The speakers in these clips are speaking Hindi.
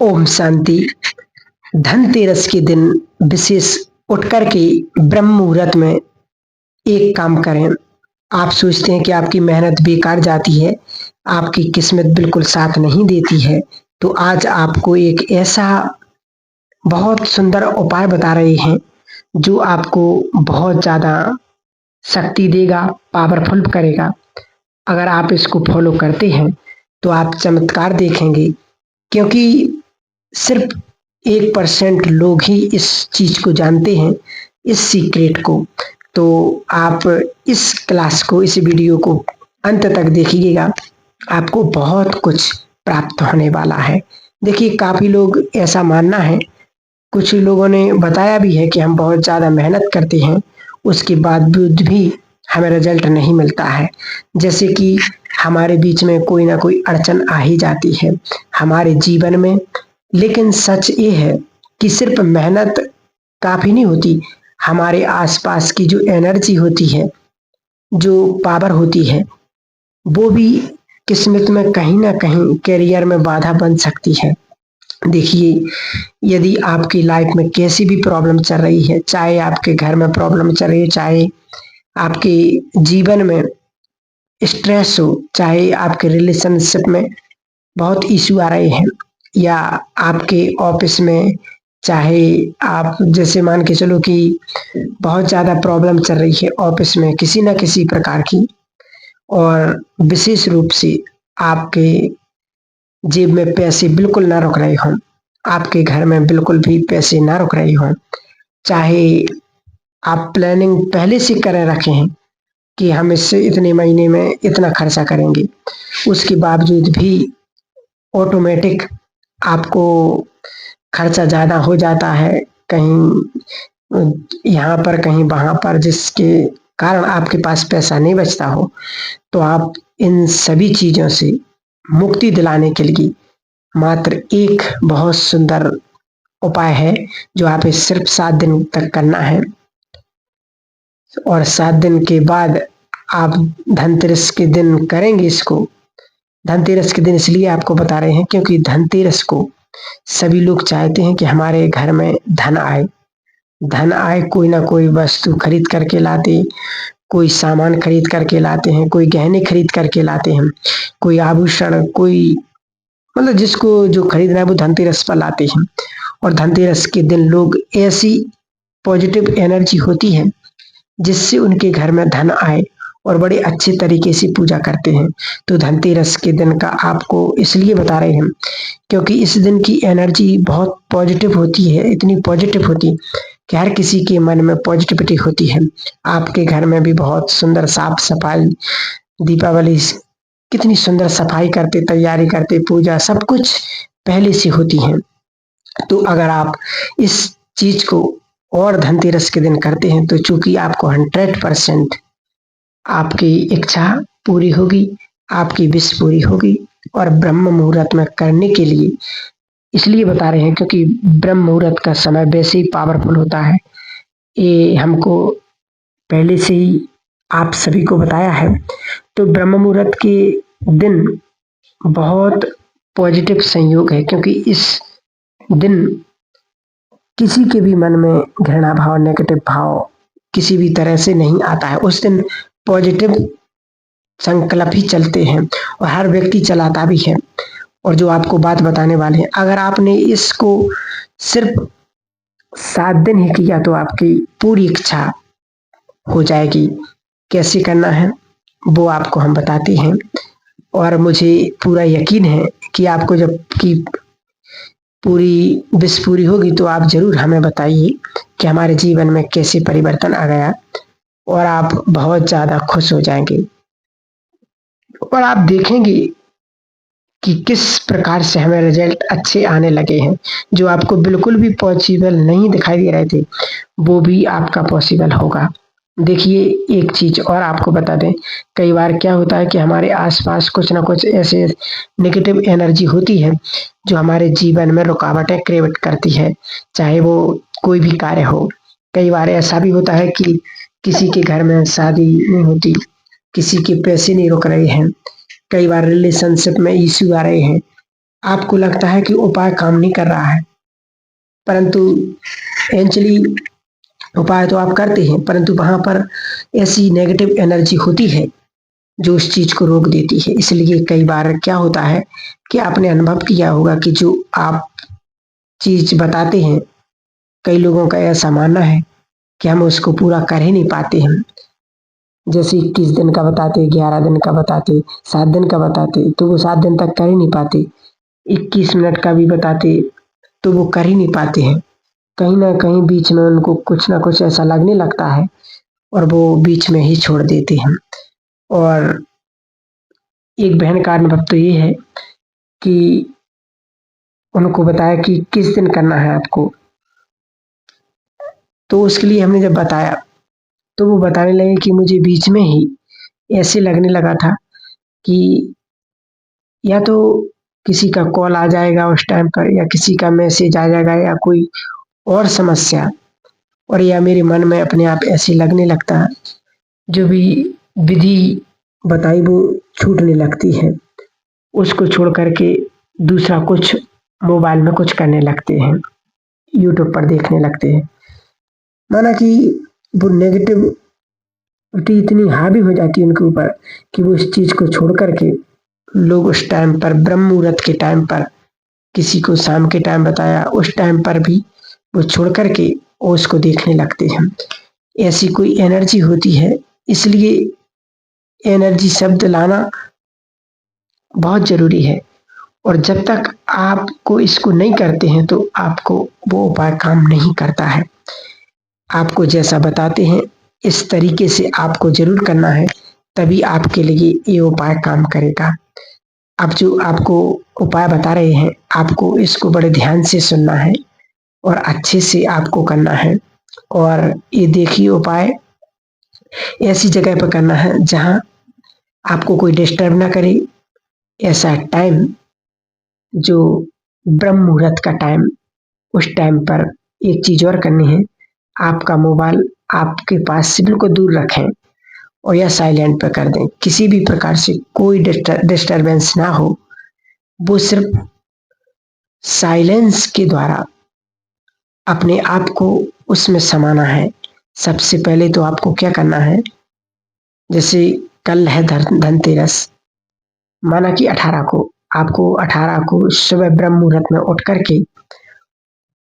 ओम शांति। धनतेरस के दिन विशेष उठकर के ब्रह्म मुहूर्त में एक काम करें। आप सोचते हैं कि आपकी मेहनत बेकार जाती है, आपकी किस्मत बिल्कुल साथ नहीं देती है, तो आज आपको एक ऐसा बहुत सुंदर उपाय बता रहे हैं जो आपको बहुत ज़्यादा शक्ति देगा, पावरफुल करेगा। अगर आप इसको फॉलो करते हैं तो आप चमत्कार देखेंगे, क्योंकि सिर्फ 1% लोग ही इस चीज को जानते हैं, इस सीक्रेट को। तो आप इस क्लास को, इस वीडियो को अंत तक देखिएगा, आपको बहुत कुछ प्राप्त होने वाला है। देखिए, काफी लोग ऐसा मानना है, कुछ लोगों ने बताया भी है कि हम बहुत ज्यादा मेहनत करते हैं, उसके बावजूद भी हमें रिजल्ट नहीं मिलता है। जैसे कि हमारे बीच में कोई ना कोई अड़चन आ ही जाती है हमारे जीवन में। लेकिन सच ये है कि सिर्फ मेहनत काफी नहीं होती, हमारे आसपास की जो एनर्जी होती है, जो पावर होती है, वो भी किस्मत में कहीं ना कहीं करियर में बाधा बन सकती है। देखिए, यदि आपकी लाइफ में कैसी भी प्रॉब्लम चल रही है, चाहे आपके घर में प्रॉब्लम चल रही है, चाहे आपके जीवन में स्ट्रेस हो, चाहे आपके रिलेशनशिप में बहुत इश्यू आ रहे हैं, या आपके ऑफिस में, चाहे आप जैसे मान के चलो कि बहुत ज़्यादा प्रॉब्लम चल रही है ऑफिस में किसी न किसी प्रकार की, और विशेष रूप से आपके जेब में पैसे बिल्कुल ना रुक रहे हों, आपके घर में बिल्कुल भी पैसे ना रुक रहे हों, चाहे आप प्लानिंग पहले से कर रखे हैं कि हम इससे इतने महीने में इतना खर्चा करेंगे, उसके बावजूद भी ऑटोमेटिक आपको खर्चा ज़्यादा हो जाता है, कहीं यहाँ पर कहीं वहाँ पर, जिसके कारण आपके पास पैसा नहीं बचता हो। तो आप इन सभी चीज़ों से मुक्ति दिलाने के लिए मात्र एक बहुत सुंदर उपाय है, जो आप इस सिर्फ 7 दिन तक करना है, और 7 दिन के बाद आप धनतेरस के दिन करेंगे इसको। धनतेरस के दिन इसलिए आपको बता रहे हैं क्योंकि धनतेरस को सभी लोग चाहते हैं कि हमारे घर में धन आए। धन आए, कोई ना कोई वस्तु खरीद करके लाते, कोई सामान खरीद करके लाते हैं, कोई गहने खरीद करके लाते हैं, कोई आभूषण, कोई मतलब जिसको जो खरीदना है वो धनतेरस पर लाते हैं। और धनतेरस के दिन लोग ऐसी पॉजिटिव एनर्जी होती है जिससे उनके घर में धन आए, और बड़े अच्छे तरीके से पूजा करते हैं। तो धनतेरस के दिन का आपको इसलिए बता रहे हैं क्योंकि इस दिन की एनर्जी बहुत पॉजिटिव होती है, इतनी पॉजिटिव होती कि हर किसी के मन में पॉजिटिविटी होती है। आपके घर में भी बहुत सुंदर साफ सफाई, दीपावली कितनी सुंदर सफाई करते, तैयारी करते, पूजा सब कुछ पहले से होती है। तो अगर आप इस चीज को और धनतेरस के दिन करते हैं तो चूंकि आपको 100% आपकी इच्छा पूरी होगी, आपकी विश पूरी होगी। और ब्रह्म मुहूर्त में करने के लिए इसलिए बता रहे हैं क्योंकि ब्रह्म मुहूर्त का समय वैसे ही पावरफुल होता है। ये हमको पहले से ही आप सभी को बताया है। तो ब्रह्म मुहूर्त के दिन बहुत पॉजिटिव संयोग है, क्योंकि इस दिन किसी के भी मन में घृणा भाव, नेगेटिव भाव किसी भी तरह से नहीं आता है। उस दिन पॉजिटिव संकल्प ही चलते हैं, और हर व्यक्ति चलाता भी है। और जो आपको बात बताने वाले हैं, अगर आपने इसको सिर्फ 7 दिन ही किया तो आपकी पूरी इच्छा हो जाएगी। कैसे करना है वो आपको हम बताते हैं, और मुझे पूरा यकीन है कि आपको जब की पूरी विश पूरी होगी तो आप जरूर हमें बताइए कि हमारे जीवन में कैसे परिवर्तन आ गया, और आप बहुत ज्यादा खुश हो जाएंगे। और आप देखेंगे कि किस प्रकार से हमें रिजल्ट अच्छे आने लगे हैं। जो आपको बिल्कुल भी पॉसिबल नहीं दिखाई दे रहे थे, वो भी आपका पॉसिबल होगा। देखिए, एक चीज और आपको बता दें, कई बार क्या होता है कि हमारे आसपास कुछ ना कुछ ऐसे नेगेटिव एनर्जी होती है जो हमारे जीवन में रुकावटें क्रिएट करती है, चाहे वो कोई भी कार्य हो। कई बार ऐसा भी होता है कि किसी के घर में शादी नहीं होती, किसी के पैसे नहीं रुक रहे हैं, कई बार रिलेशनशिप में इश्यू आ रहे हैं, आपको लगता है कि उपाय काम नहीं कर रहा है, परंतु एक्चुअली उपाय तो आप करते हैं, परंतु वहां पर ऐसी नेगेटिव एनर्जी होती है जो उस चीज को रोक देती है। इसलिए कई बार क्या होता है कि आपने अनुभव किया होगा कि जो आप चीज बताते हैं, कई लोगों का ऐसा मानना है कि हम उसको पूरा कर ही नहीं पाते हैं। जैसे 21 दिन का बताते, 11 दिन का बताते, 7 दिन का बताते, तो वो 7 दिन तक कर ही नहीं पाते। 21 मिनट का भी बताते तो वो कर ही नहीं पाते हैं। कहीं ना कहीं बीच में उनको कुछ ना कुछ ऐसा लगने लगता है और वो बीच में ही छोड़ देते हैं। और एक बहन का अनुभव तो ये है कि उनको बताया कि किस दिन करना है आपको, तो उसके लिए हमने जब बताया तो वो बताने लगे कि मुझे बीच में ही ऐसे लगने लगा था कि या तो किसी का कॉल आ जाएगा उस टाइम पर, या किसी का मैसेज आ जाएगा, या कोई और समस्या, और या मेरे मन में अपने आप ऐसे लगने लगता है, जो भी विधि बताई वो छूटने लगती है। उसको छोड़ करके दूसरा कुछ मोबाइल में कुछ करने लगते हैं, यूट्यूब पर देखने लगते हैं। माना कि वो नेगेटिविटी इतनी हावी हो जाती है उनके ऊपर कि वो इस चीज को छोड़ करके, लोग उस टाइम पर ब्रह्म मुहूर्त के टाइम पर, किसी को शाम के टाइम बताया उस टाइम पर भी वो छोड़ करके उसको देखने लगते हैं। ऐसी कोई एनर्जी होती है, इसलिए एनर्जी शब्द लाना बहुत जरूरी है। और जब तक आपको इसको नहीं करते हैं तो आपको वो उपाय काम नहीं करता है। आपको जैसा बताते हैं इस तरीके से आपको जरूर करना है, तभी आपके लिए ये उपाय काम करेगा। अब जो आपको उपाय बता रहे हैं, आपको इसको बड़े ध्यान से सुनना है और अच्छे से आपको करना है। और ये देखिए, उपाय ऐसी जगह पर करना है जहां आपको कोई डिस्टर्ब ना करे। ऐसा टाइम जो ब्रह्म मुहूर्त का टाइम, उस टाइम पर एक चीज और करनी है, आपका मोबाइल आपके पास से बिल्कुल दूर रखें और या साइलेंट पे कर दें। किसी भी प्रकार से कोई डिस्टरबेंस ना हो, वो सिर्फ साइलेंस के द्वारा अपने आप को उसमें समाना है। सबसे पहले तो आपको क्या करना है, जैसे कल है धनतेरस, माना कि 18 को, आपको 18 को सुबह ब्रह्म मुहूर्त में उठ करके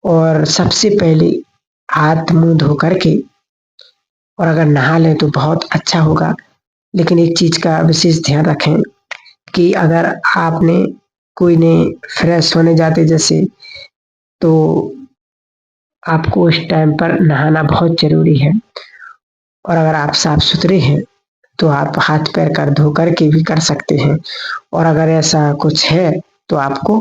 और सबसे पहले हाथ मुंह धो करके, और अगर नहा लें तो बहुत अच्छा होगा। लेकिन एक चीज का विशेष ध्यान रखें कि अगर आपने कोई ने फ्रेश होने जाते जैसे, तो आपको उस टाइम पर नहाना बहुत जरूरी है। और अगर आप साफ सुथरे हैं तो आप हाथ पैर कर धो करके भी कर सकते हैं। और अगर ऐसा कुछ है तो आपको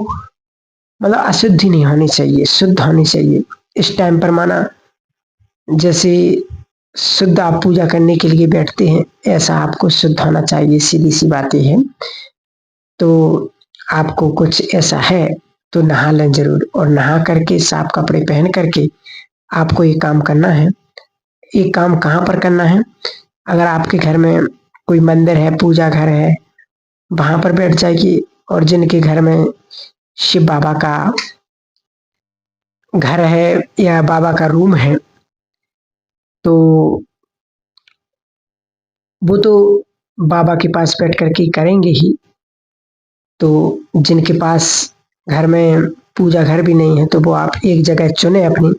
मतलब अशुद्धि नहीं होनी चाहिए, शुद्ध होनी चाहिए इस टाइम पर। माना जैसे शुद्ध आप पूजा करने के लिए बैठते हैं, ऐसा आपको शुद्ध होना चाहिए, सीधी सी बातें हैं। तो आपको कुछ ऐसा है तो नहा लें जरूर, और नहा करके साफ कपड़े पहन करके आपको ये काम करना है। ये काम कहाँ पर करना है, अगर आपके घर में कोई मंदिर है, पूजा घर है, वहां पर बैठ जाइए। और जिनके घर में शिव बाबा का घर है या बाबा का रूम है, तो वो तो बाबा के पास बैठ करके करेंगे ही। तो जिनके पास घर में पूजा घर भी नहीं है, तो वो आप एक जगह चुने अपनी,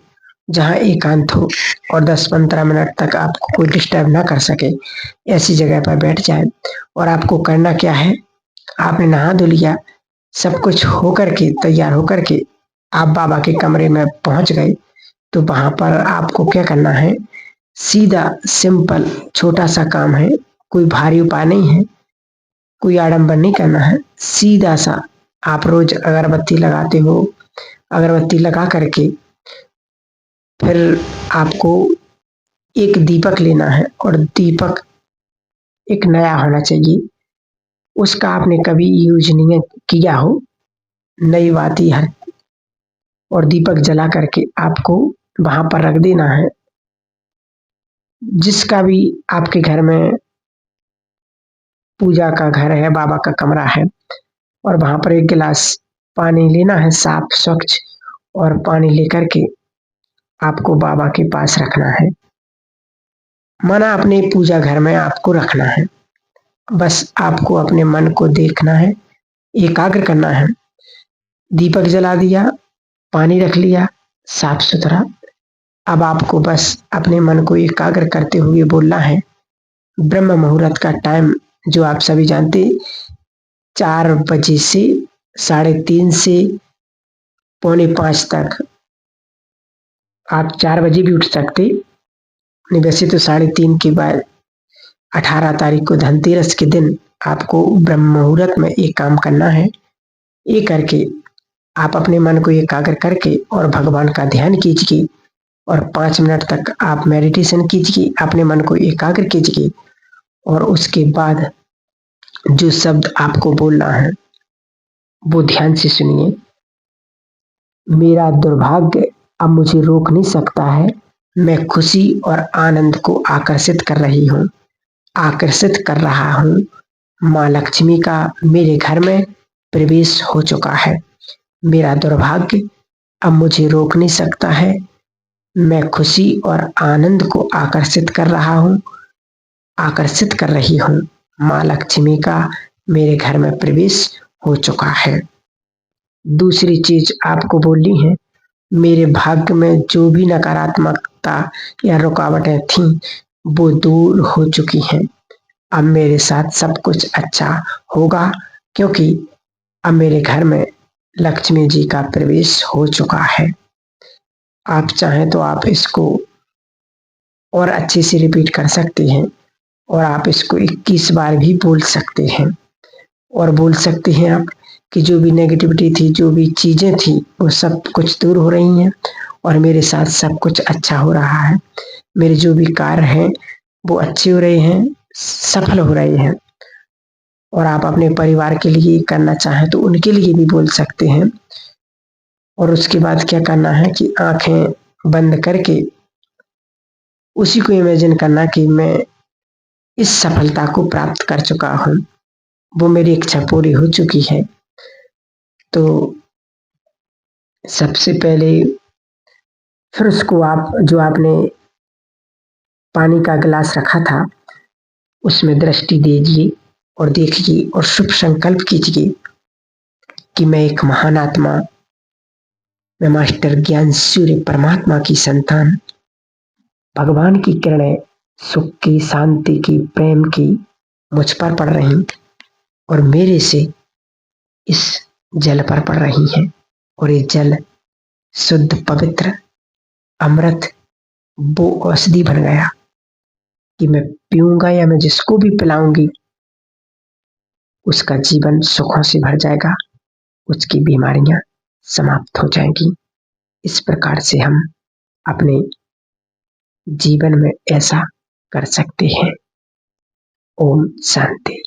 जहाँ एकांत हो और 10-15 मिनट तक आपको कोई डिस्टर्ब ना कर सके, ऐसी जगह पर बैठ जाए। और आपको करना क्या है, आपने नहा धो लिया, सब कुछ हो करके तैयार हो करके आप बाबा के कमरे में पहुंच गए, तो वहां पर आपको क्या करना है, सीधा सिंपल छोटा सा काम है, कोई भारी उपाय नहीं है, कोई आडंबर नहीं करना है। सीधा सा आप रोज अगरबत्ती लगाते हो, अगरबत्ती लगा करके फिर आपको एक दीपक लेना है, और दीपक एक नया होना चाहिए, उसका आपने कभी यूज नहीं किया हो, नई बात ही हर। और दीपक जला करके आपको वहां पर रख देना है, जिसका भी आपके घर में पूजा का घर है, बाबा का कमरा है, और वहां पर एक गिलास पानी लेना है साफ स्वच्छ, और पानी लेकर के आपको बाबा के पास रखना है, माना अपने पूजा घर में आपको रखना है। बस आपको अपने मन को देखना है, एकाग्र करना है। दीपक जला दिया, पानी रख लिया साफ सुथरा। अब आपको बस अपने मन को एकाग्र करते हुए बोलना है, ब्रह्म मुहूर्त का टाइम जो आप सभी जानते, 4 बजे से 3:30 से 4:45 तक। आप 4 बजे भी उठ सकते, नहीं वैसे तो 3:30 के बाद 18 तारीख को धनतेरस के दिन आपको ब्रह्म मुहूर्त में एक काम करना है। ये करके आप अपने मन को एकाग्र करके और भगवान का ध्यान कीजिए, और 5 मिनट तक आप मेडिटेशन कीजिए, अपने मन को एकाग्र कीजिए, और उसके बाद जो शब्द आपको बोलना है वो ध्यान से सुनिए। मेरा दुर्भाग्य अब मुझे रोक नहीं सकता है, मैं खुशी और आनंद को आकर्षित कर रही हूँ, आकर्षित कर रहा हूँ। माँ लक्ष्मी का मेरे घर में प्रवेश हो चुका है। मेरा दुर्भाग्य अब मुझे रोक नहीं सकता है, मैं खुशी और आनंद को आकर्षित कर रहा हूँ, आकर्षित कर रही हूँ। माँ लक्ष्मी का मेरे घर में प्रवेश हो चुका है। दूसरी चीज आपको बोलनी है, मेरे भाग्य में जो भी नकारात्मकता या रुकावटें थीं वो दूर हो चुकी हैं। अब मेरे साथ सब कुछ अच्छा होगा, क्योंकि अब मेरे घर में लक्ष्मी जी का प्रवेश हो चुका है। आप चाहें तो आप इसको और अच्छे से रिपीट कर सकते हैं, और आप इसको 21 बार भी बोल सकते हैं। और बोल सकते हैं आप कि जो भी नेगेटिविटी थी, जो भी चीजें थी, वो सब कुछ दूर हो रही हैं, और मेरे साथ सब कुछ अच्छा हो रहा है। मेरे जो भी कार्य हैं वो अच्छे हो रहे हैं, सफल हो रहे हैं। और आप अपने परिवार के लिए करना चाहें तो उनके लिए भी बोल सकते हैं। और उसके बाद क्या करना है कि आंखें बंद करके उसी को इमेजिन करना कि मैं इस सफलता को प्राप्त कर चुका हूँ, वो मेरी इच्छा पूरी हो चुकी है। तो सबसे पहले फिर उसको आप जो आपने पानी का गिलास रखा था उसमें दृष्टि दीजिए और देखिए और शुभ संकल्प कीजिए कि मैं एक महान आत्मा, मैं मास्टर ज्ञान सूर्य परमात्मा की संतान, भगवान की किरणें सुख की, शांति की, प्रेम की मुझ पर पड़ रही और मेरे से इस जल पर पड़ रही हैं, और ये जल शुद्ध पवित्र अमृत वो औषधि बन गया कि मैं पीऊंगा या मैं जिसको भी पिलाऊंगी उसका जीवन सुखों से भर जाएगा, उसकी बीमारियां समाप्त हो जाएंगी। इस प्रकार से हम अपने जीवन में ऐसा कर सकते हैं। ओम शांति।